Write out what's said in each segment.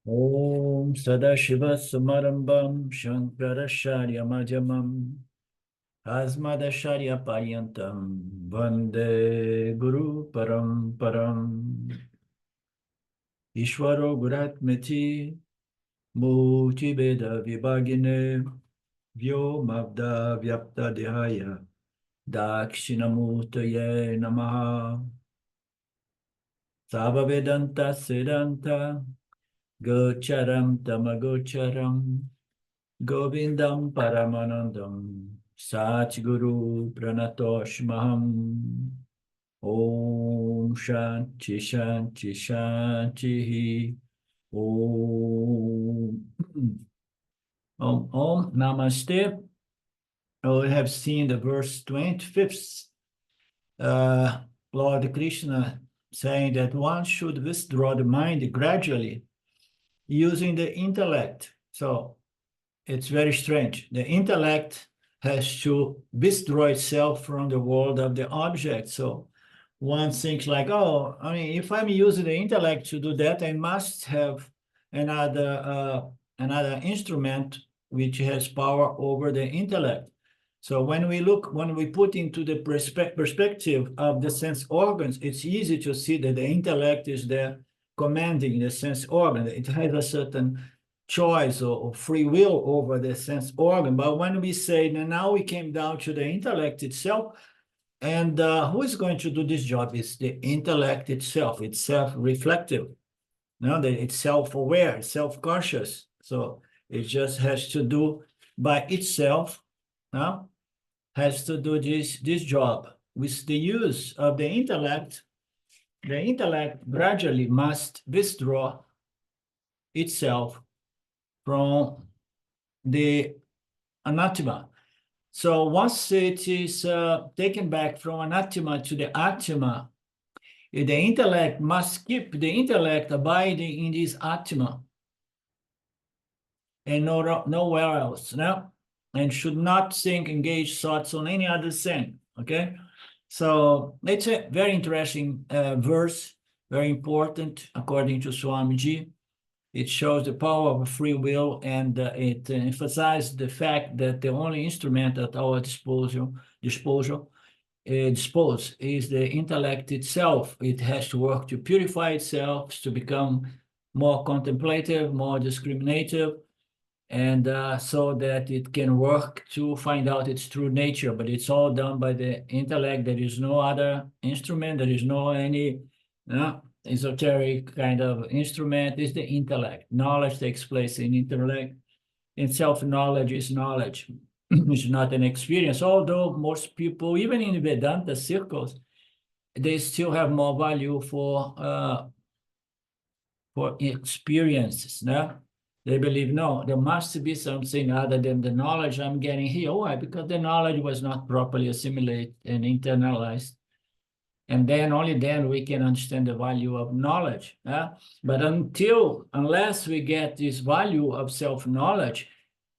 Om Sadashiva Samarambam Shankaracharya Madhyamam Asmadacharya Paryantam Vande Guru Paramparam Ishvaro Guratmeti Murti Veda Vibhagine Vyomabda Vyapta Dehaya Dakshinamurtaye Namaha Sava Vedanta Siddhanta Gocharam Tamagocharam Govindam Paramanandam Satguru Pranatoshmaham Om Shanti Shanti Shanti Om Om Namaste. We have seen the verse 25th. Lord Krishna saying that one should withdraw the mind gradually using the intellect. So it's very strange. The intellect has to withdraw itself from the world of the object. So one thinks like, oh, I mean, if I'm using the intellect to do that, I must have another instrument which has power over the intellect. So when we put into the perspective of the sense organs, it's easy to see that the intellect is there commanding the sense organ. It has a certain choice or free will over the sense organ. But when we say now we came down to the intellect itself, and who is going to do this job? It's the intellect itself. It's self-reflective. That it's self-aware, self-conscious. So it just has to do by itself. Now has to do this job with the use of the intellect. The intellect gradually must withdraw itself from the anathema. So once it is taken back from anathema to the atma, the intellect must keep the intellect abiding in this atma and nowhere else, no? And should not think, engage thoughts on any other thing, okay? So it's a very interesting verse, very important, according to Swamiji. It shows the power of free will, and it emphasizes the fact that the only instrument at our disposal is the intellect itself. It has to work to purify itself, to become more contemplative, more discriminative, and so that it can work to find out its true nature. But it's all done by the intellect. There is no other instrument. There is no any esoteric kind of instrument. It's the intellect. Knowledge takes place in intellect, and self-knowledge is knowledge. It's not an experience, although most people, even in Vedanta circles, they still have more value for experiences. No? They believe, no, there must be something other than the knowledge I'm getting here. Why? Because the knowledge was not properly assimilated and internalized. And then only then we can understand the value of knowledge. But unless we get this value of self-knowledge,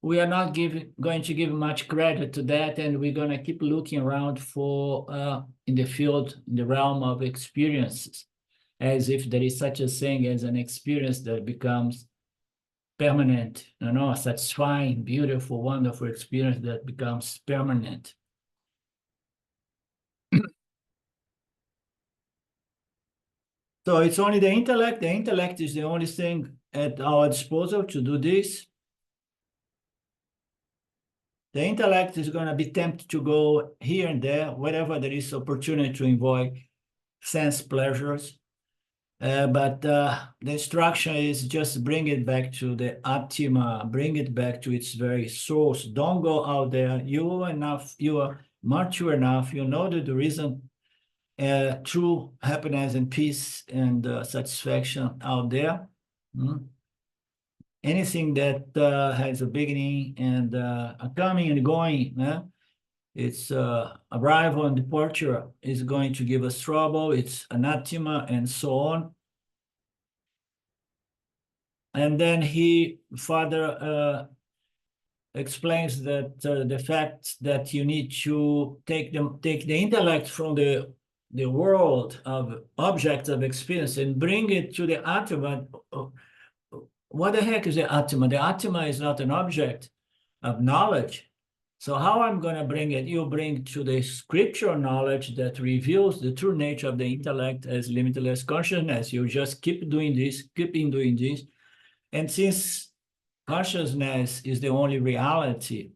we are not going to give much credit to that, and we're going to keep looking around for in the field, in the realm of experiences, as if there is such a thing as an experience that becomes permanent, a satisfying, beautiful, wonderful experience that becomes permanent. So it's only the intellect. The intellect is the only thing at our disposal to do this. The intellect is going to be tempted to go here and there, wherever there is opportunity to enjoy sense pleasures. But the instruction is just bring it back to the Atma, bring it back to its very source. Don't go out there. You are mature enough, you know that the reason true happiness and peace and satisfaction out there. Anything that has a beginning and a coming and going, its arrival and departure is going to give us trouble. It's anathema and so on. And then he further explains that the fact that you need to take the intellect from the world of objects of experience and bring it to the Atma. what the heck is the Atma? The Atma is not an object of knowledge. So how I'm going to bring it? You bring to the scriptural knowledge that reveals the true nature of the intellect as limitless consciousness. You just keep doing this, keeping doing this. And since consciousness is the only reality,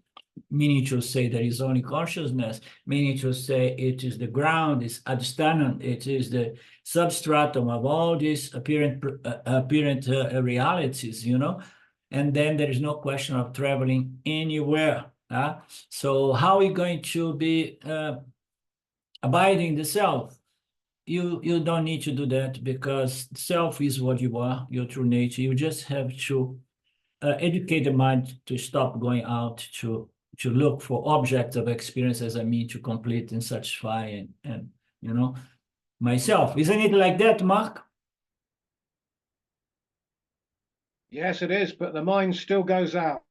meaning to say there is only consciousness, meaning to say it is the ground, it's adsthanan, it is the substratum of all these apparent realities, you know, and then there is no question of traveling anywhere. So how are we going to be abiding the self? You don't need to do that, because self is what you are, your true nature. You just have to educate the mind to stop going out to look for objects of experience as a mean to complete and satisfy and you know, myself. Isn't it like that, Mark? Yes, it is, but the mind still goes out.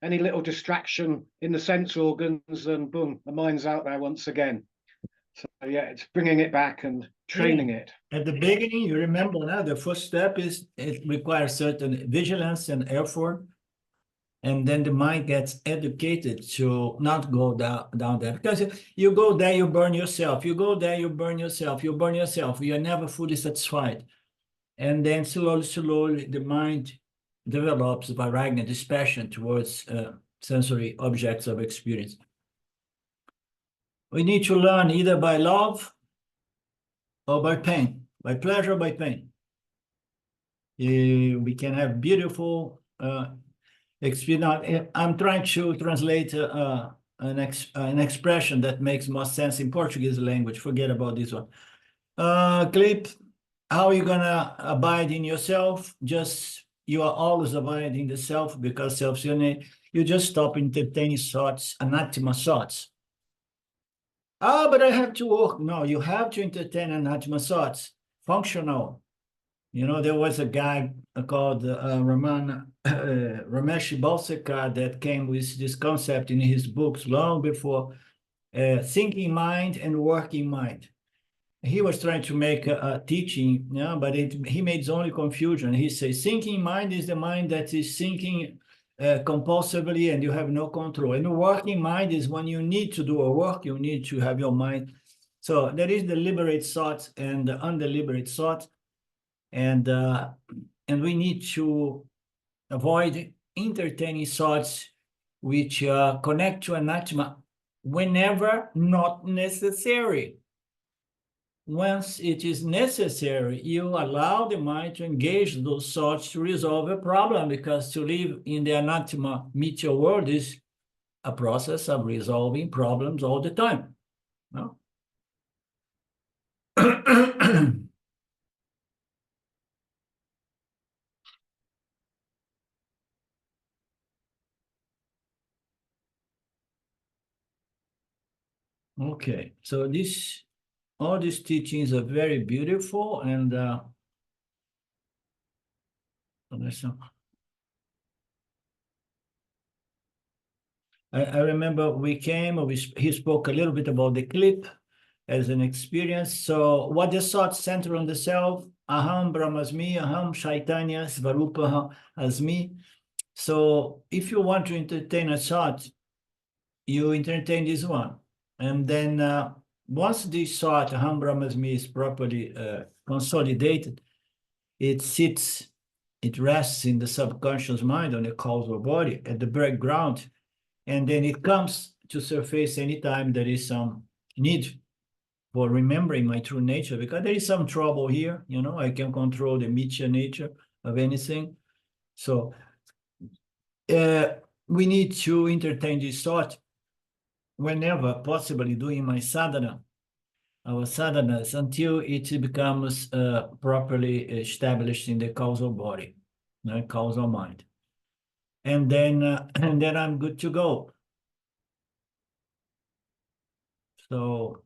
Any little distraction in the sense organs and boom, the mind's out there once again. So yeah, it's bringing it back and training it. At the beginning, you remember now, the first step is it requires certain vigilance and effort. And then the mind gets educated to not go down there. Because you go there, you burn yourself. You go there, you burn yourself. You burn yourself. You're never fully satisfied. And then slowly, the mind develops vairagya, this passion towards sensory objects of experience. We need to learn either by love or by pain, by pleasure or by pain. We can have beautiful experience. I'm trying to translate an expression that makes more sense in Portuguese language. Forget about this one. Clip, how are you gonna abide in yourself? Just, you are always abiding the self, because you just stop entertaining thoughts, anatma thoughts. But I have to work. No, you have to entertain anatma thoughts, functional. You know, there was a guy called Ramesh Balsekar that came with this concept in his books long before, thinking mind and working mind. He was trying to make a teaching, but he made his only confusion. He says thinking mind is the mind that is thinking compulsively and you have no control. And the working mind is when you need to do a work, you need to have your mind. So there is deliberate thought and the undeliberate thought. And we need to avoid entertaining thoughts which connect to anatma whenever not necessary. Once it is necessary, you allow the mind to engage those thoughts to resolve a problem, because to live in the anatma meteor world is a process of resolving problems all the time. No? Okay, so all these teachings are very beautiful, and I remember he spoke a little bit about the clip as an experience. So what the thoughts center on the self, aham brahmasmi, aham chaitanya svarupa asmi. So if you want to entertain a thought, you entertain this one. And then once this thought, aham brahmasmi, is properly consolidated, it sits, it rests in the subconscious mind on the causal body at the background, and then it comes to surface anytime there is some need for remembering my true nature, because there is some trouble here, you know, I can control the mithya nature of anything. So we need to entertain this thought whenever possibly doing my sadhana, our sadhanas, until it becomes properly established in the causal body, causal mind. And then I'm good to go. So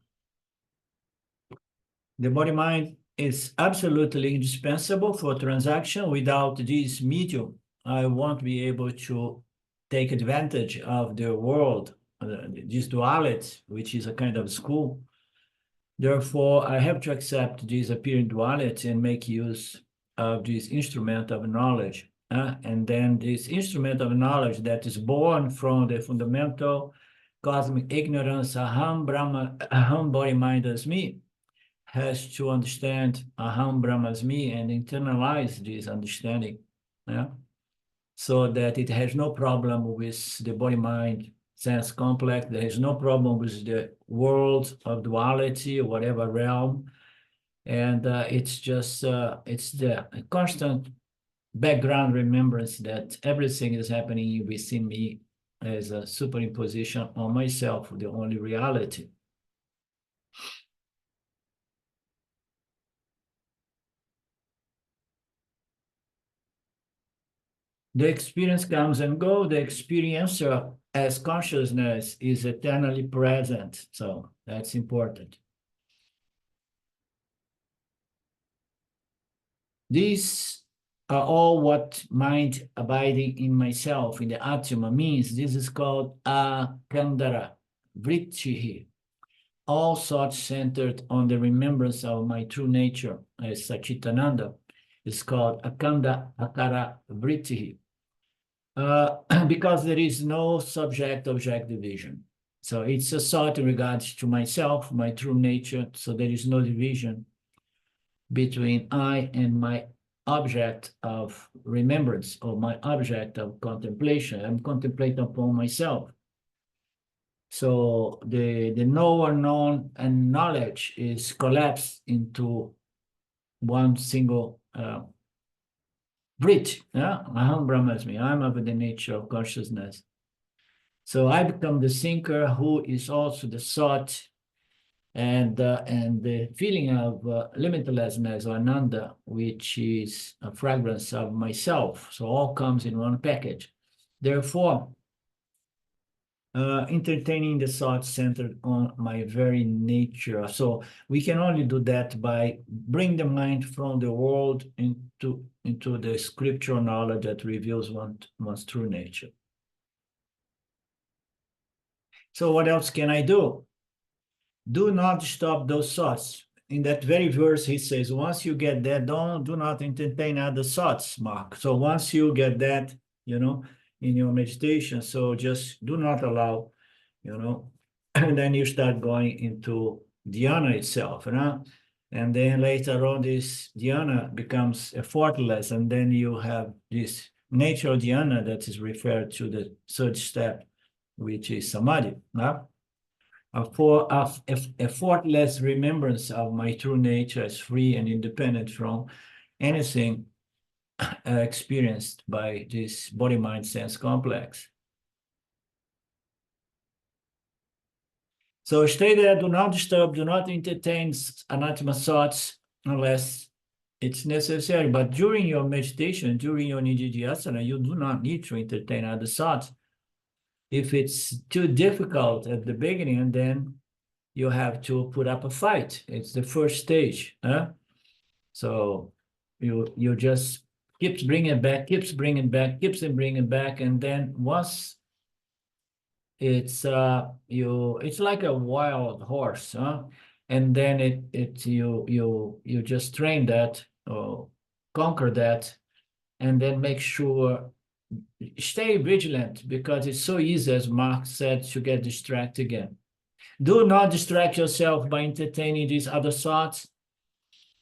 the body mind is absolutely indispensable for transaction. Without this medium, I won't be able to take advantage of the world, this duality, which is a kind of school. Therefore, I have to accept this apparent duality and make use of this instrument of knowledge And then this instrument of knowledge that is born from the fundamental cosmic ignorance, aham Brahma, aham body mind as me, has to understand aham Brahmasmi and internalize this understanding, yeah? So that it has no problem with the body-mind sense complex. There is no problem with the world of duality or whatever realm. And it's just, it's the constant background remembrance that everything is happening within me as a superimposition on myself, the only reality. The experience comes and goes. The experiencer as consciousness is eternally present. So that's important. These are all what mind abiding in myself, in the Atma, means. This is called akandara, vritti, all thoughts centered on the remembrance of my true nature, as Sachitananda is called akanda akara vritti. Because there is no subject-object division. So it's a thought in regards to myself, my true nature, so there is no division between I and my object of remembrance or my object of contemplation. I'm contemplating upon myself. So the knower, known, and knowledge is collapsed into one single Brit, yeah, Aham Brahmasmi, I'm of the nature of consciousness. So I become the thinker who is also the thought and the feeling of limitlessness or Ananda, which is a fragrance of myself. So all comes in one package. Therefore, entertaining the thoughts centered on my very nature. So we can only do that by bring the mind from the world into the scriptural knowledge that reveals one's true nature. So what else can I do? Do not stop those thoughts. In that very verse, he says, once you get that, do not entertain other thoughts, Mark. So once you get that, in your meditation, so just do not allow, and then you start going into dhyana itself, and then later on this dhyana becomes effortless, and then you have this natural dhyana that is referred to the third step, which is samadhi, for effortless remembrance of my true nature as free and independent from anything experienced by this body-mind sense complex. So stay there, do not disturb, do not entertain anathema thoughts unless it's necessary. But during your meditation, during your nididhyasana, you do not need to entertain other thoughts. If it's too difficult at the beginning, then you have to put up a fight. It's the first stage. So you just keeps bringing it back, keeps bringing it back, and then once it's like a wild horse, and then you just train that or conquer that, and then make sure stay vigilant, because it's so easy, as Mark said, to get distracted again. Do not distract yourself by entertaining these other thoughts.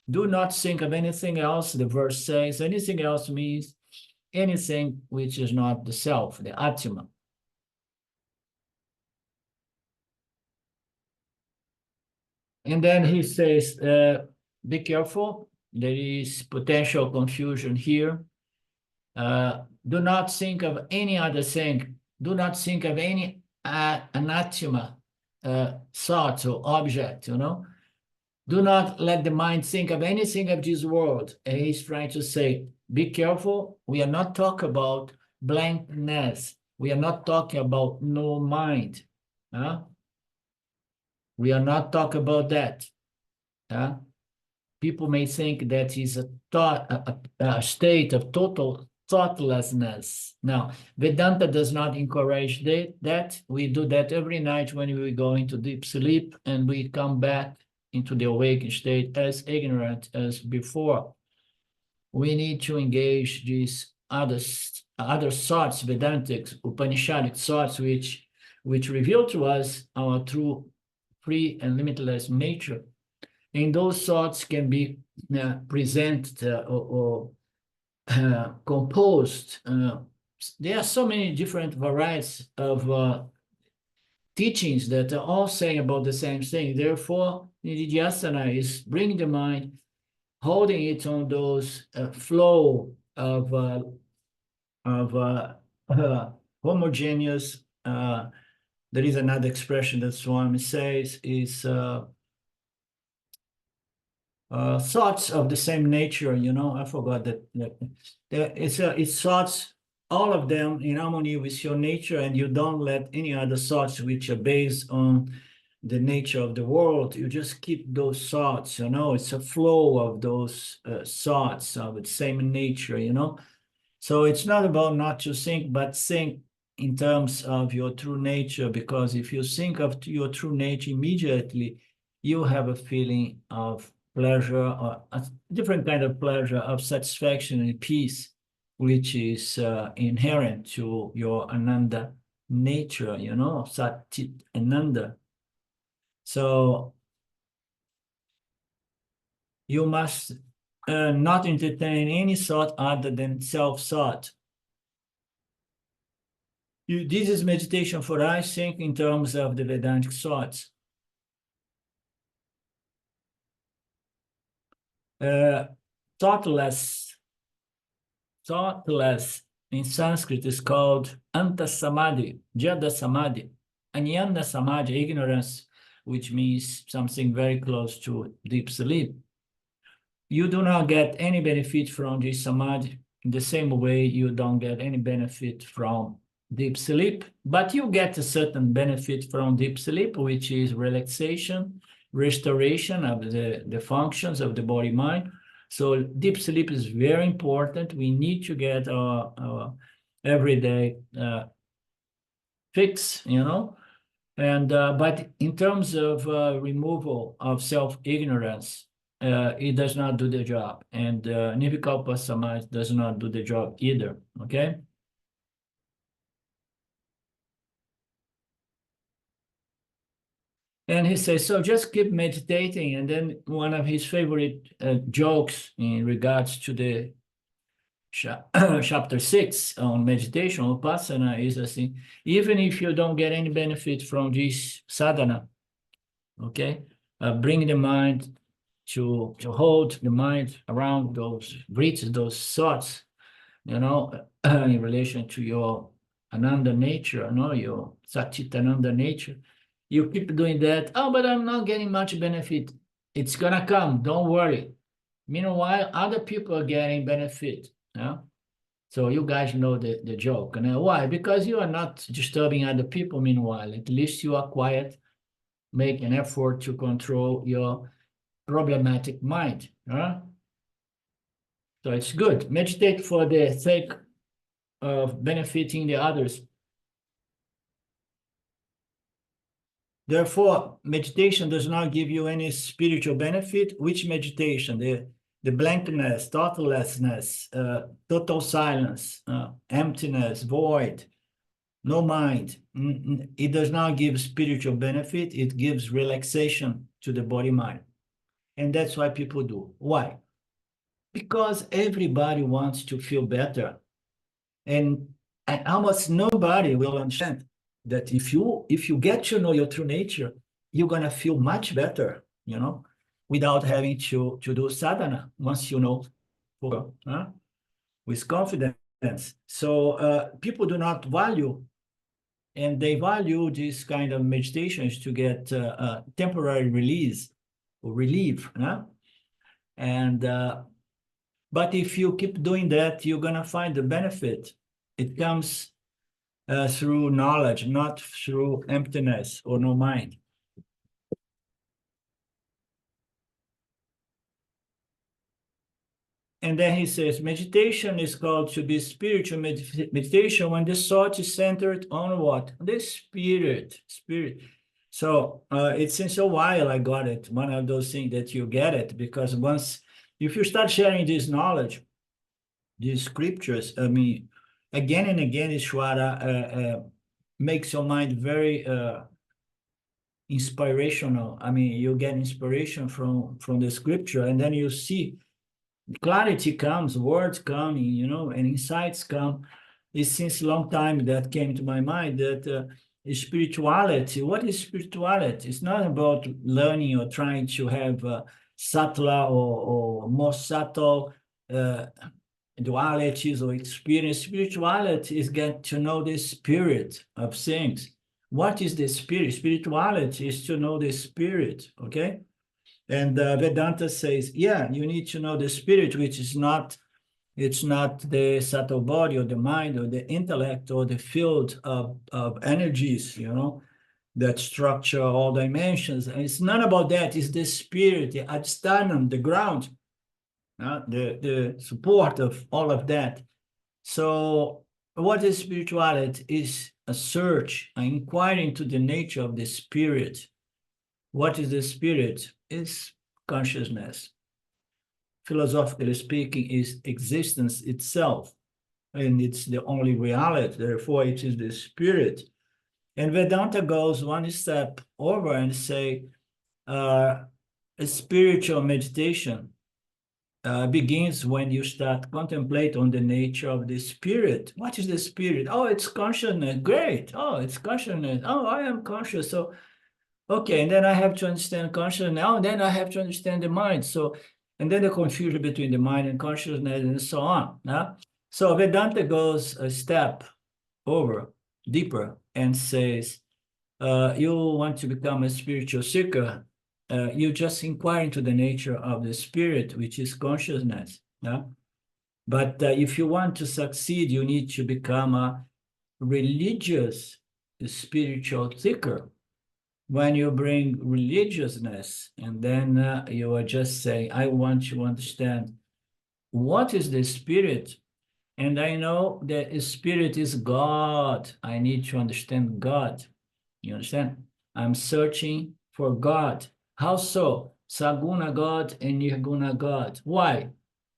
Do not think of anything else. The verse says anything else means anything which is not the self, the Atma. And then he says, be careful. There is potential confusion here. Do not think of any other thing. Do not think of any anathema thought or object, Do not let the mind think of anything of this world. And he's trying to say, be careful. We are not talking about blankness. We are not talking about no mind. We are not talking about that. People may think that is a state of total thoughtlessness. Now, Vedanta does not encourage that. We do that every night when we go into deep sleep and we come back into the awakened state as ignorant as before. We need to engage this other thoughts, Vedantic, Upanishadic thoughts, which reveal to us our true free and limitless nature. And those thoughts can be presented or composed. There are so many different varieties of teachings that are all saying about the same thing. Therefore, Nididhyasana is bringing the mind, holding it on those flow of homogeneous. There is another expression that Swami says is thoughts of the same nature. I forgot that. It's thoughts, all of them in harmony with your nature, and you don't let any other thoughts which are based on the nature of the world. You just keep those thoughts. It's a flow of those thoughts of the same nature. So it's not about not to think, but think in terms of your true nature, because if you think of your true nature immediately, you have a feeling of pleasure, or a different kind of pleasure, of satisfaction and peace, which is inherent to your Ananda nature, Sat-Chit Ananda. So you must not entertain any thought other than self-thought. This is meditation for us, think in terms of the Vedantic thoughts. Thoughtless in Sanskrit is called anta samadhi, jada samadhi, anyanda samadhi, ignorance, which means something very close to deep sleep. You do not get any benefit from this samadhi in the same way you don't get any benefit from deep sleep, but you get a certain benefit from deep sleep, which is relaxation, restoration of the functions of the body mind. So deep sleep is very important. We need to get our everyday fix, and but in terms of removal of self-ignorance, it does not do the job, and Nirvikalpa Samadhi does not do the job either. Okay. And he says, so just keep meditating. And then one of his favorite jokes in regards to the chapter 6 on meditation, Upasana, is saying, even if you don't get any benefit from this sadhana, okay, bring the mind to hold the mind around those breaths, those thoughts, in relation to your Ananda nature, your Satchitananda nature. You keep doing that. Oh, but I'm not getting much benefit. It's gonna come. Don't worry. Meanwhile, other people are getting benefit. Yeah. So you guys know the joke. And why? Because you are not disturbing other people. Meanwhile, at least you are quiet. Make an effort to control your problematic mind. Huh? So it's good. Meditate for the sake of benefiting the others. Therefore, meditation does not give you any spiritual benefit. Which meditation? The blankness, thoughtlessness, total silence, emptiness, void, no mind. It does not give spiritual benefit. It gives relaxation to the body mind. And that's why people do. Why? Because everybody wants to feel better. And almost nobody will understand that if you get to know your true nature, you're gonna feel much better, without having to do sadhana once you know with confidence. So people do not value, and they value this kind of meditations to get temporary release or relief. And but if you keep doing that, you're gonna find the benefit. It comes through knowledge, not through emptiness or no mind. And then he says, meditation is called to be spiritual meditation when the thought is centered on what? The spirit. So it's since a while I got it. One of those things that you get it, because if you start sharing this knowledge, these scriptures, I mean, again and again, Ishvara makes your mind very inspirational. I mean, you get inspiration from the scripture, and then you see clarity comes, words coming, you know, and insights come. It's since a long time that came to my mind that spirituality, what is spirituality? It's not about learning or trying to have subtler or more subtle dualities or experience. Spirituality is get to know the spirit of things. What is the spirit? Spirituality is to know the spirit, okay? And Vedanta says, yeah, you need to know the spirit, which is not, it's not the subtle body or the mind or the intellect or the field of energies, you know, that structure all dimensions. And it's not about that. It's the spirit, the adsthanam, the ground, the support of all of that. So what is spirituality? Is a search, an inquiry into the nature of the spirit. What is the spirit? It's consciousness. Philosophically speaking, is existence itself, and it's the only reality. Therefore, it is the spirit. And Vedanta goes one step over and say, a spiritual meditation begins when you start contemplate on the nature of the spirit. What is the spirit? Oh, it's consciousness. Great. Oh, it's consciousness. Oh, I am conscious. So, okay, and then I have to understand consciousness. Now, then I have to understand the mind. So, and then the confusion between the mind and consciousness and so on. So Vedanta goes a step over, deeper, and says, you want to become a spiritual seeker, you just inquire into the nature of the spirit, which is consciousness. But if you want to succeed, you need to become a religious spiritual seeker. When you bring religiousness, and then you are just saying, I want to understand what is the spirit. And I know that spirit is God. I need to understand God. You understand? I'm searching for God. How so? Saguna God and Nirguna God. Why?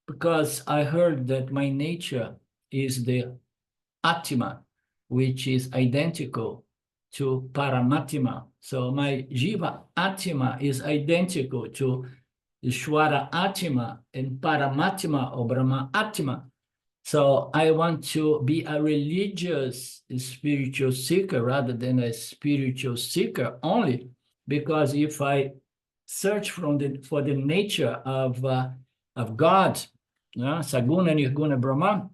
Because I heard that my nature is the Atma, which is identical to Paramatma. So my Jiva Atma is identical to Ishvara Atma and Paramatma or Brahma Atma. So I want to be a religious spiritual seeker rather than a spiritual seeker only, because if I search for the nature of God, Saguna Nirguna Brahman,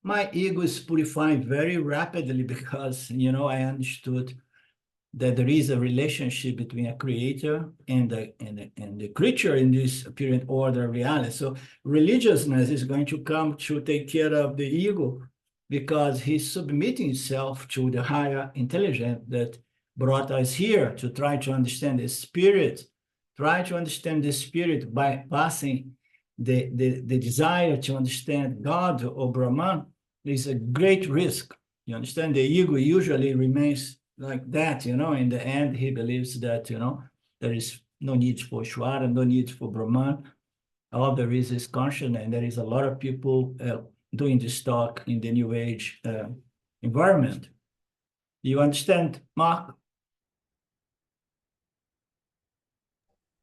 my ego is purifying very rapidly because, you know, I understood that there is a relationship between a creator and the creature in this apparent order reality. So religiousness is going to come to take care of the ego because he's submitting himself to the higher intelligence that brought us here to try to understand the spirit, try to understand the spirit by passing the desire to understand God or Brahman is a great risk. You understand? The ego usually remains like that, you know. In the end, he believes that, you know, there is no need for Shvara, no need for Brahman. All there is consciousness, and there is a lot of people doing this talk in the New Age environment. You understand, Mark?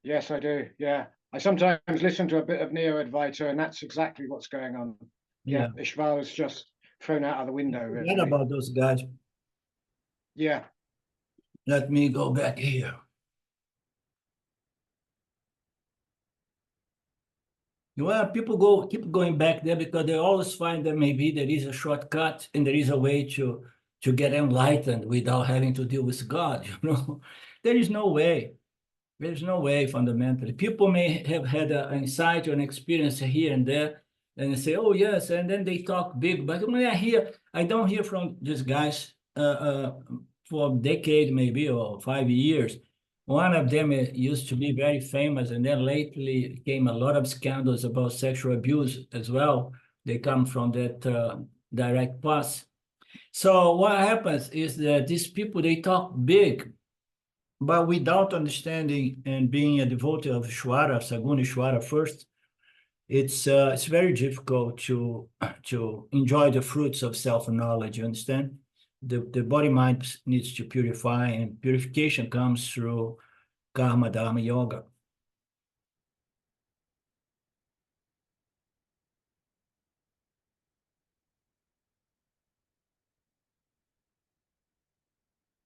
Yes, I do. Yeah. I sometimes listen to a bit of Neo Advaita, and that's exactly what's going on. Yeah. Ishvara's just thrown out of the window, really. Forget about those guys. Yeah. Let me go back here. Well, people keep going back there because they always find that maybe there is a shortcut and there is a way to get enlightened without having to deal with God, you know. There is no way. There's no way fundamentally. People may have had an insight or an experience here and there, and they say, oh, yes, and then they talk big. But when I don't hear from these guys for a decade maybe or 5 years. One of them used to be very famous, and then lately came a lot of scandals about sexual abuse as well. They come from that direct path. So what happens is that these people, they talk big, but without understanding and being a devotee of Shwara, Saguna Shwara first, it's very difficult to enjoy the fruits of self-knowledge, you understand? The body mind needs to purify, and purification comes through karma, dharma, yoga.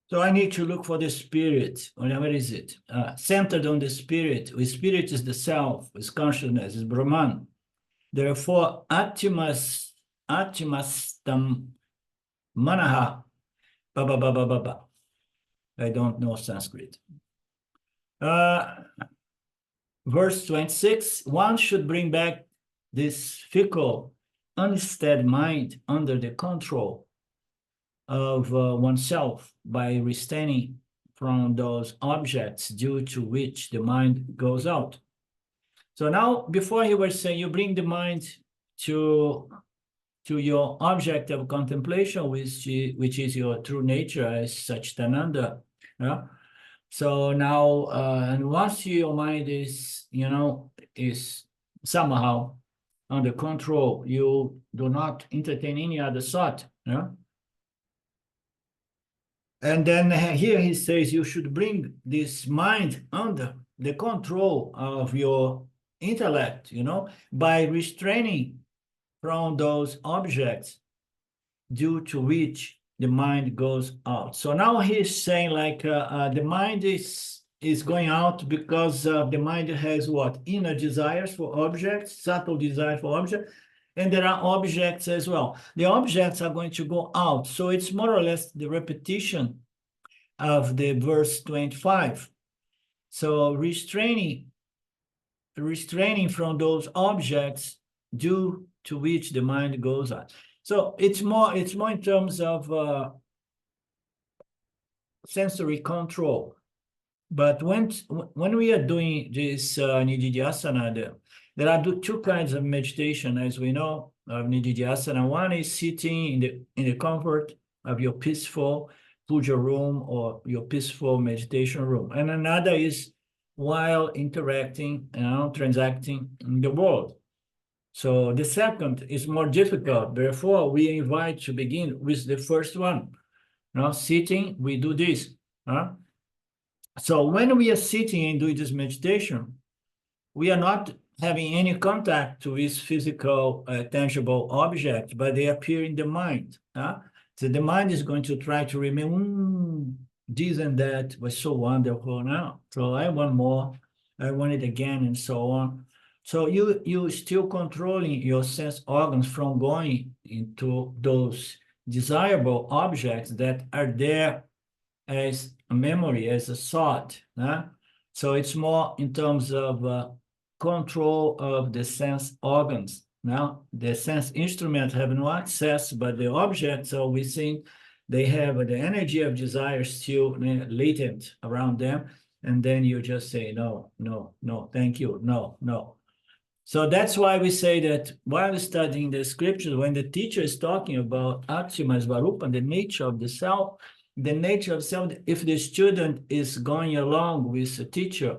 So I need to look for the spirit. Where is it? Centered on the spirit. The spirit is the self, is consciousness, is Brahman. Therefore, atmastam manaha. Ba, ba, ba, ba, ba, ba. I don't know Sanskrit. Verse 26, one should bring back this fickle, unsteady mind under the control of oneself by restraining from those objects due to which the mind goes out. So now, before he was saying, you bring the mind to your object of contemplation, which is your true nature as such Ananda. Yeah? So now, and once your mind is, is somehow under control, you do not entertain any other thought. Yeah? And then here he says you should bring this mind under the control of your intellect, by restraining from those objects due to which the mind goes out. So now he's saying like the mind is going out because the mind has what? Inner desires for objects, subtle desire for objects, and there are objects as well. The objects are going to go out. So it's more or less the repetition of the verse 25. So restraining from those objects due to which the mind goes out. So it's more in terms of sensory control. But when we are doing this nididhyasana, there are two kinds of meditation, as we know, of nididhyasana. One is sitting in the comfort of your peaceful puja room or your peaceful meditation room, and another is while interacting, transacting in the world. So the second is more difficult. Therefore, we invite to begin with the first one. Now, sitting, we do this. So when we are sitting and doing this meditation, we are not having any contact with physical, tangible objects, but they appear in the mind. So the mind is going to try to remember, this and that was so wonderful now. So I want more, I want it again, and so on. So you still controlling your sense organs from going into those desirable objects that are there as a memory, as a thought. So it's more in terms of control of the sense organs. Now, the sense instruments have no access, but the objects are within, they have the energy of desire still latent around them. And then you just say, no, no, no, thank you, no, no. So that's why we say that while studying the scriptures, when the teacher is talking about Aksima Svarupa, the nature of the self, if the student is going along with the teacher,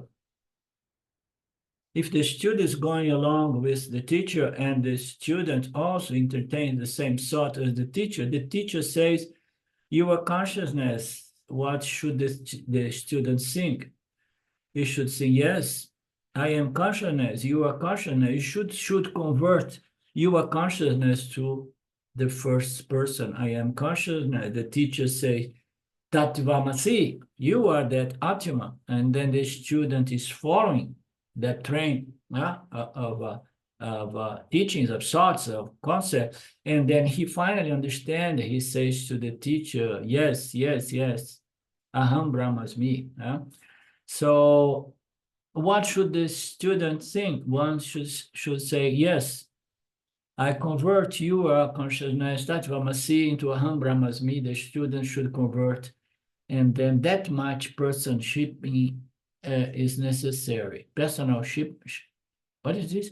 if the student is going along with the teacher and the student also entertains the same thought as the teacher says, your consciousness, what should the student think? He should say, yes, I am consciousness, you are consciousness. You should convert your consciousness to the first person. I am consciousness. The teacher says, Tattvamasi, you are that Atma. And then the student is following that train of teachings, of thoughts, of concepts. And then he finally understands. He says to the teacher, yes, yes, yes, Aham Brahmasmi. So what should the student think? One should say, yes, I convert your consciousness, Tattvamasi, into Aham Brahmasmi. The student should convert. And then that much personshiping is necessary. Personalship, what is this?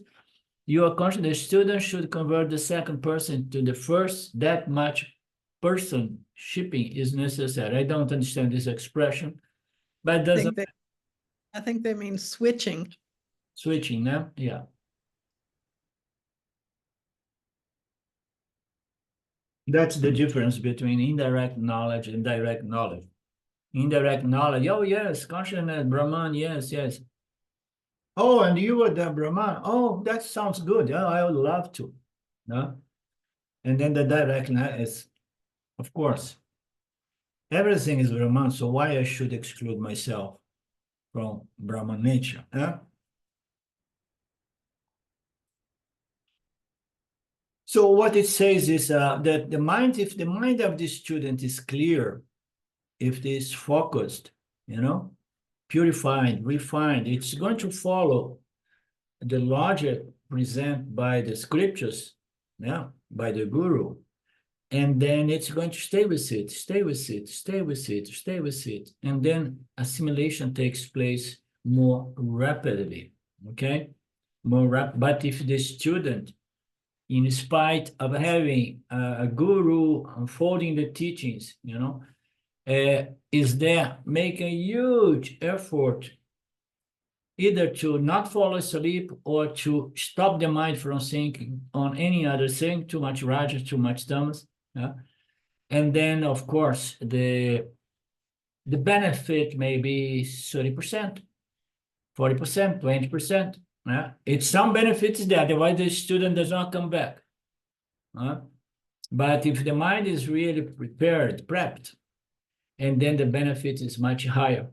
Your conscious, the student should convert the second person to the first. That much personshiping is necessary. I don't understand this expression, but doesn't. I think they mean switching. Switching, no? Yeah. That's the difference between indirect knowledge and direct knowledge. Indirect knowledge, oh yes, consciousness, Brahman, yes, yes. Oh, and you were the Brahman. Oh, that sounds good. Oh, I would love to. No? And then the direct is, of course, everything is Brahman, so why I should exclude myself from Brahman nature? Huh? So what it says is that the mind, if the mind of the student is clear, if it is focused, purified, refined, it's going to follow the logic presented by the scriptures, by the guru, and then it's going to stay with it, stay with it, stay with it, stay with it, and then assimilation takes place more rapidly, okay? But if the student, in spite of having a guru unfolding the teachings, is there making a huge effort either to not fall asleep or to stop the mind from thinking on any other thing, too much rajas, too much tamas. Yeah? And then, of course, the benefit may be 30%, 40%, 20%. Yeah? It's some benefits there, otherwise the student does not come back. But if the mind is really prepared, prepped, and then the benefit is much higher.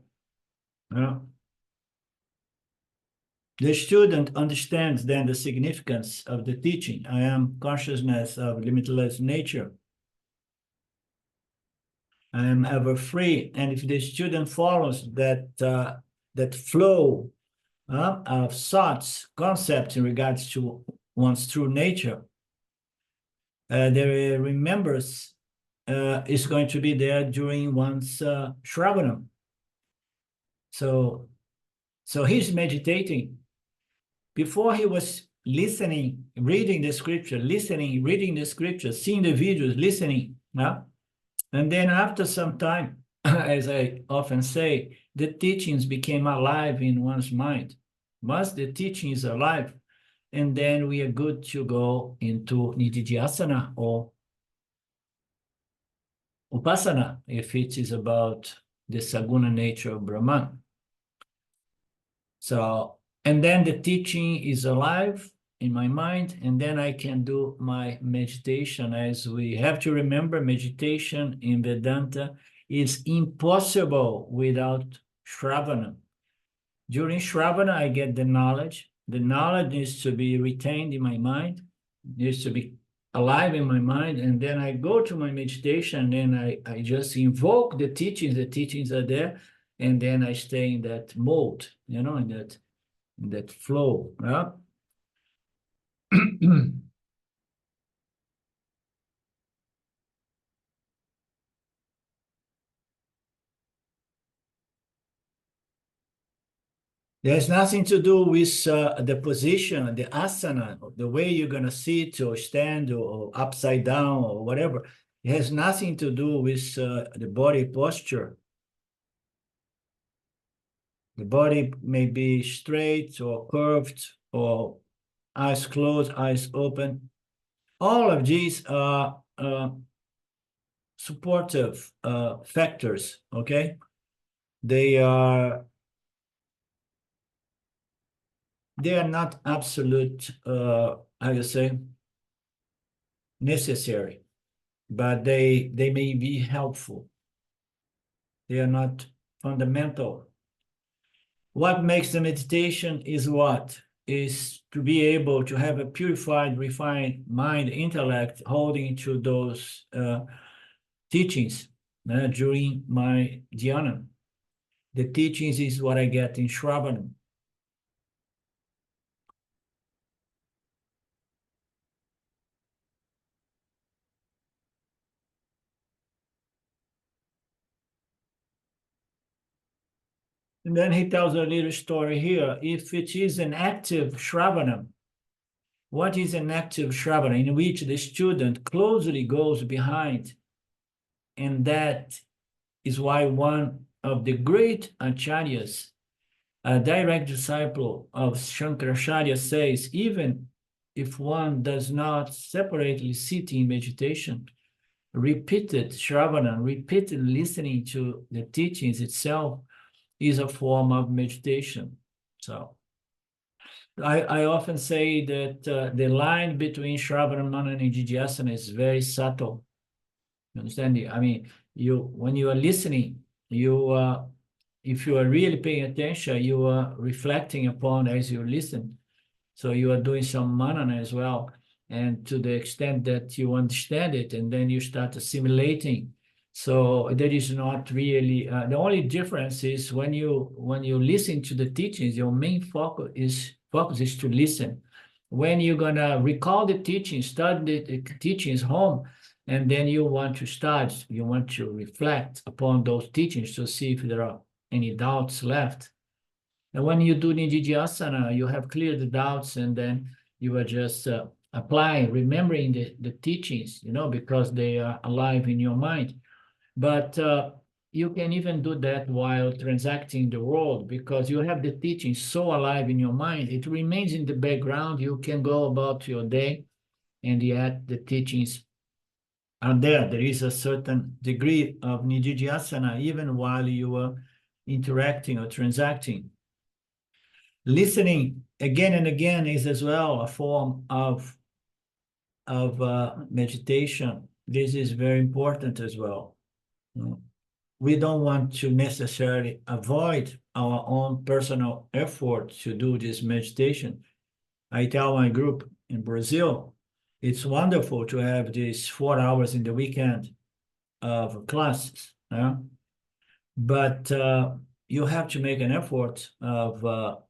The student understands then the significance of the teaching. I am consciousness of limitless nature. I am ever free. And if the student follows that flow of thoughts, concepts in regards to one's true nature, the remembrance is going to be there during one's Shravanam. So he's meditating. Before he was listening, reading the scripture, listening, reading the scripture, seeing the videos, listening. And then after some time, as I often say, the teachings became alive in one's mind. Once the teaching is alive, and then we are good to go into nididhyasana or upasana, if it is about the saguna nature of Brahman. So, and then the teaching is alive in my mind, and then I can do my meditation. As we have to remember, meditation in Vedanta is impossible without Shravana. During Shravana, I get the knowledge. The knowledge needs to be retained in my mind, needs to be alive in my mind, and then I go to my meditation, and I just invoke the teachings are there, and then I stay in that mode, in that flow. Yeah? There's nothing to do with the position, the asana, the way you're going to sit or stand or upside down or whatever. It has nothing to do with the body posture. The body may be straight or curved or eyes closed, eyes open. All of these are supportive factors, okay? They are not absolute, how you say, necessary, but they may be helpful. They are not fundamental. What makes the meditation is what? Is to be able to have a purified, refined mind, intellect, holding to those teachings during my dhyana. The teachings is what I get in Shravanam. And then he tells a little story here. If it is an active Shravanam, what is an active Shravana? In which the student closely goes behind. And that is why one of the great acharyas, a direct disciple of Shankaracharya, says, even if one does not separately sit in meditation, repeated Shravana, repeated listening to the teachings itself is a form of meditation. So I often say that the line between Shravana, Manana, and Nididhyasana is very subtle. You understand? I mean, when you are listening, if you are really paying attention, you are reflecting upon as you listen. So you are doing some manana as well. And to the extent that you understand it, and then you start assimilating. So that is not really, the only difference is when you listen to the teachings, your main focus is to listen. When you're gonna recall the teachings, study the teachings home, and then you want to reflect upon those teachings to see if there are any doubts left. And when you do Nididhyasana, you have cleared the doubts, and then you are just applying, remembering the teachings, because they are alive in your mind. But you can even do that while transacting the world, because you have the teachings so alive in your mind, it remains in the background. You can go about your day, and yet the teachings are there. There is a certain degree of Nididhyasana even while you are interacting or transacting. Listening again and again is as well a form of meditation. This is very important as well. We don't want to necessarily avoid our own personal effort to do this meditation. I tell my group in Brazil, it's wonderful to have these 4 hours in the weekend of classes, but you have to make an effort of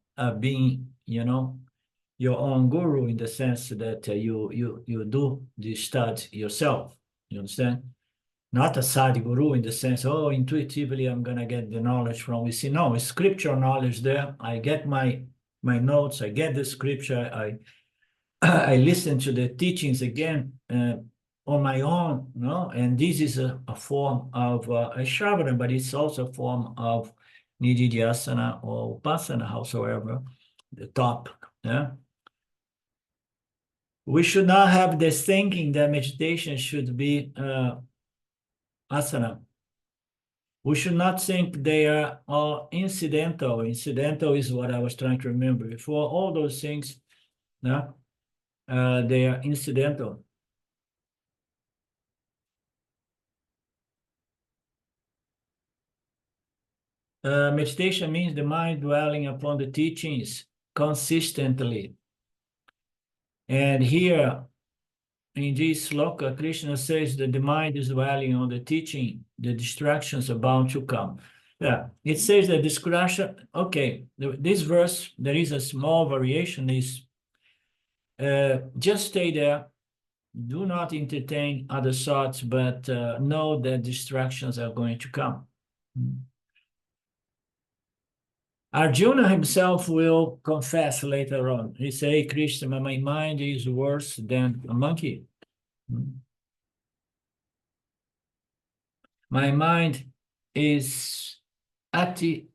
being, your own guru, in the sense that you do the study yourself. You understand? Not a sadhguru in the sense, oh, intuitively I'm gonna get the knowledge from within. No, it's scriptural knowledge there. I get my notes, I get the scripture, I listen to the teachings again on my own, and this is a form of a Shravana, but it's also a form of Nididhyasana or Upasana, howsoever the top. We should not have this thinking that meditation should be asana. We should not think they are all incidental. Incidental is what I was trying to remember before. All those things, they are incidental. Meditation means the mind dwelling upon the teachings consistently. And here, in this sloka, Krishna says that the mind is dwelling on the teaching, the distractions are bound to come. Yeah, it says that distraction, okay, this verse, there is a small variation, is just stay there, do not entertain other thoughts, but know that distractions are going to come. Arjuna himself will confess later on. He say, Krishna, my mind is worse than a monkey. My mind is ati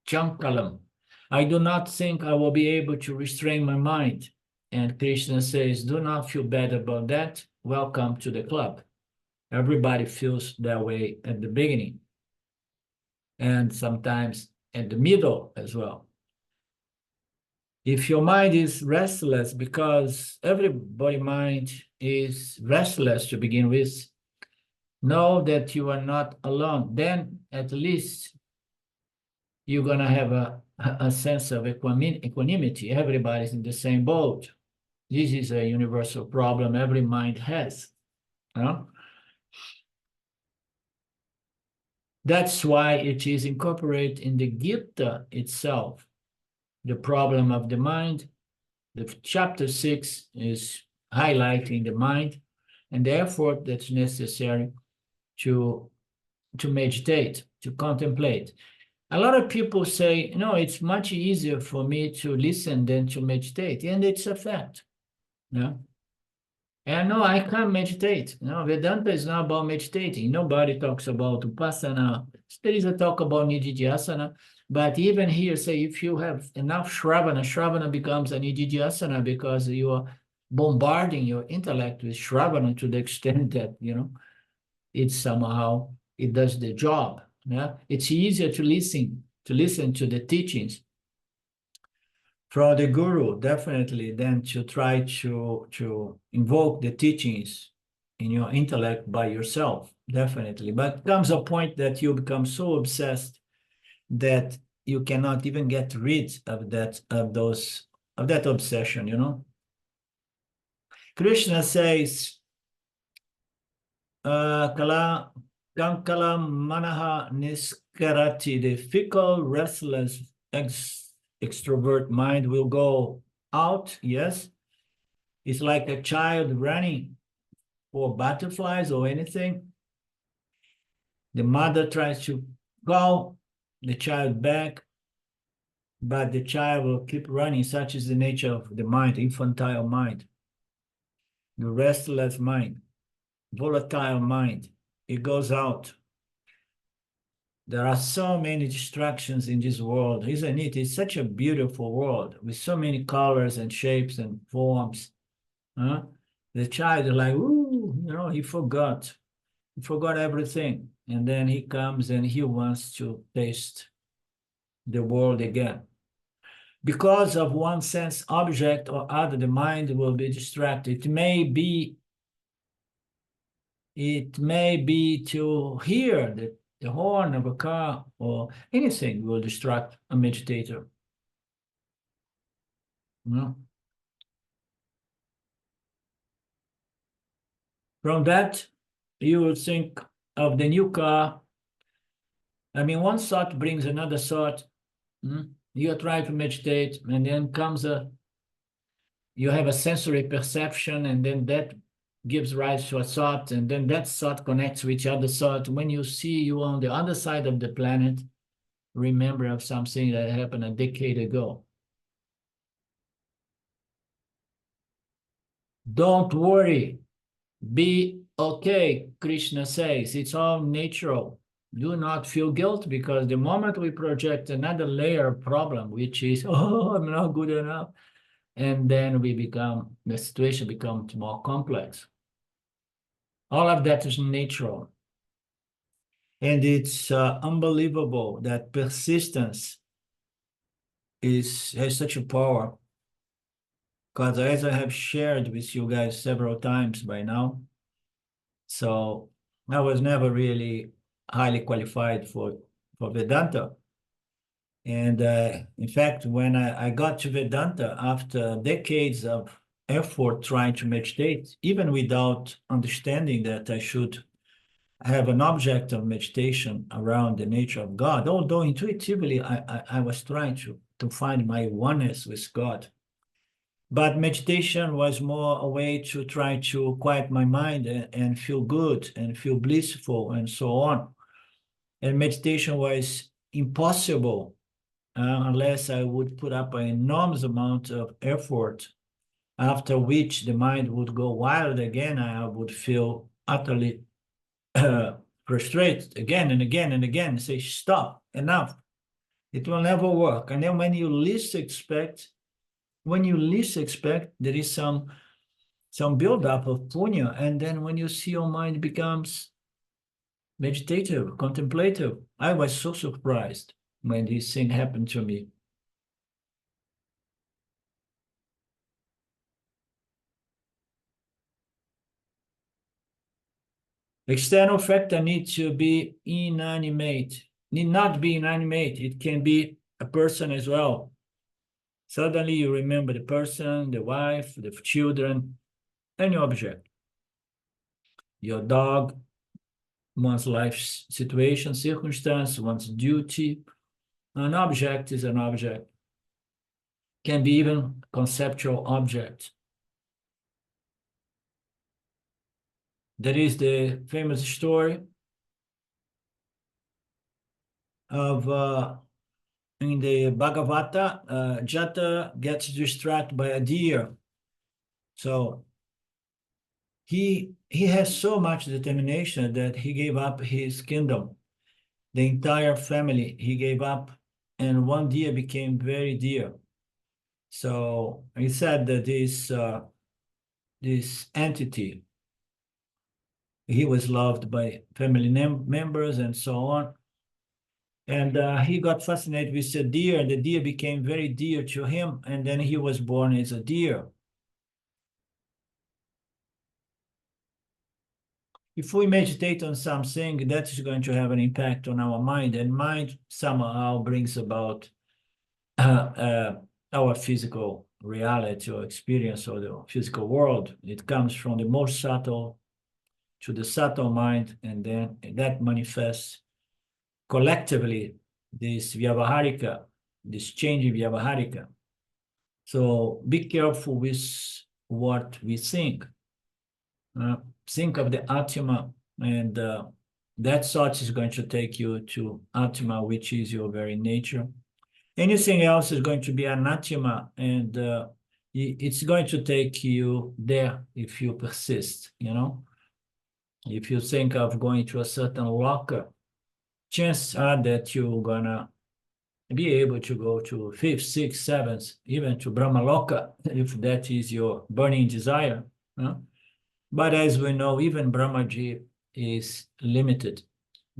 chankalam. I do not think I will be able to restrain my mind. And Krishna says, do not feel bad about that. Welcome to the club. Everybody feels that way at the beginning, and sometimes at the middle as well. If your mind is restless, because everybody's mind is restless to begin with, know that you are not alone. Then at least you're going to have a sense of equanimity. Everybody's in the same boat. This is a universal problem every mind has. That's why it is incorporated in the Gita itself. The problem of the mind, the chapter 6 is highlighting the mind and the effort that's necessary to meditate, to contemplate. A lot of people say, it's much easier for me to listen than to meditate, and it's a fact. And no, I can't meditate. Vedanta is not about meditating. Nobody talks about Upasana. There is a talk about Nididhyasana, but even here, say, if you have enough Shravana becomes a Nididhyasana because you are bombarding your intellect with Shravana to the extent that, it's somehow, it does the job. Yeah? It's easier to listen to the teachings from the guru, definitely, than to try to invoke the teachings in your intellect by yourself, definitely. But comes a point that you become so obsessed that you cannot even get rid of that obsession. Krishna says, Kala Kankala Manaha Niskarati, the fickle, restless, extrovert mind will go out, yes. It's like a child running for butterflies or anything. The mother tries to call the child back, but the child will keep running. Such is the nature of the mind, infantile mind, the restless mind, volatile mind. It goes out. There are so many distractions in this world, isn't it? It's such a beautiful world with so many colors and shapes and forms. Huh? The child is like, ooh, he forgot. He forgot everything. And then he comes and he wants to taste the world again. Because of one sense object or other, the mind will be distracted. It may be to hear the horn of a car or anything will distract a meditator. From that, you will think of the new car. I mean, one thought brings another thought. You try to meditate, and then you have a sensory perception, and then that gives rise to a thought, and then that thought connects with each other thought. When you see you on the other side of the planet, remember of something that happened a decade ago. Don't worry. Be okay, Krishna says. It's all natural. Do not feel guilt, because the moment we project another layer of problem, which is, oh, I'm not good enough, and then the situation becomes more complex. All of that is natural. And it's unbelievable that persistence has such a power. Because as I have shared with you guys several times by now, so I was never really highly qualified for Vedanta. And in fact, when I got to Vedanta after decades of effort trying to meditate, even without understanding that I should have an object of meditation around the nature of God, although intuitively I was trying to find my oneness with God. But meditation was more a way to try to quiet my mind and feel good and feel blissful and so on. And meditation was impossible unless I would put up an enormous amount of effort, after which the mind would go wild again. I would feel utterly frustrated again and again and again, say, stop, enough. It will never work. And then when you least expect, there is some buildup of punya, and then when you see your mind becomes meditative, contemplative. I was so surprised when this thing happened to me. External factor needs to be inanimate, need not be inanimate. It can be a person as well. Suddenly you remember the person, the wife, the children, any object. Your dog, one's life situation, circumstance, one's duty. An object is an object. Can be even conceptual object. There is the famous story of in the Bhagavata, Jata gets distracted by a deer. So he has so much determination that he gave up his kingdom. The entire family he gave up, and one deer became very dear. So he said that this this entity. He was loved by family members and so on. And he got fascinated with the deer, and the deer became very dear to him. And then he was born as a deer. If we meditate on something, that is going to have an impact on our mind, and mind somehow brings about our physical reality or experience of the physical world. It comes from the most subtle to the subtle mind, and then that manifests collectively this vyavaharika, this change in vyavaharika. So be careful with what we think. Think of the Atma, and that thought is going to take you to Atma, which is your very nature. Anything else is going to be anathema, and it's going to take you there if you persist, you know. If you think of going to a certain locker, chances are that you're gonna be able to go to 5th, 6th, 7th, even to Brahma Loka, if that is your burning desire. But as we know, even Brahmaji is limited.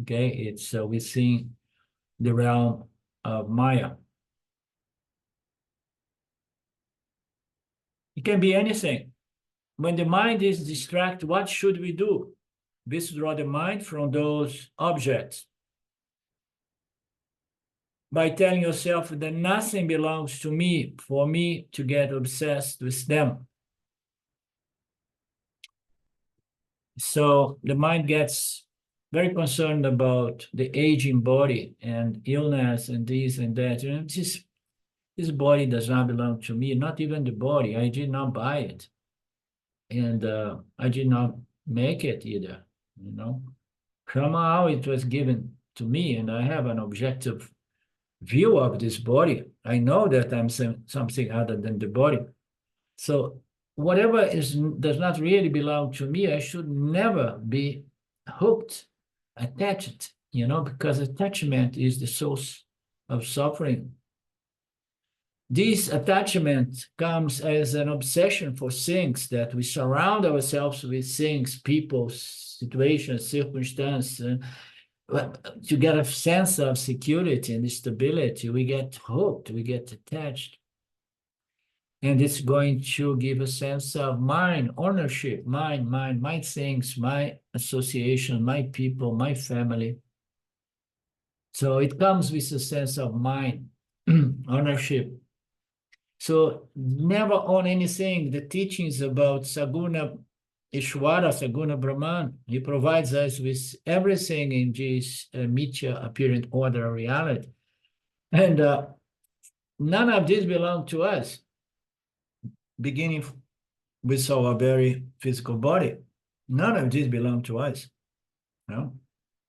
Okay, it's within the realm of Maya. It can be anything. When the mind is distracted, what should we do? Withdraw the mind from those objects by telling yourself that nothing belongs to me for me to get obsessed with them. So the mind gets very concerned about the aging body and illness and this and that. You know, this body does not belong to me, not even the body. I did not buy it. And I did not make it either, you know. Somehow it was given to me, and I have an objective view of this body. I know that I'm something other than the body. So whatever does not really belong to me, I should never be hooked, attached, you know, because attachment is the source of suffering. This attachment comes as an obsession for things, that we surround ourselves with things, people, situations, circumstances. To get a sense of security and stability, we get hooked, we get attached. And it's going to give a sense of mine, ownership, mine, my things, my association, my people, my family. So it comes with a sense of mine, ownership. So never own anything. The teachings about Saguna Ishwara, Saguna Brahman, he provides us with everything in this Mithya apparent order of reality. And none of this belongs to us, beginning with our very physical body. None of this belongs to us. No?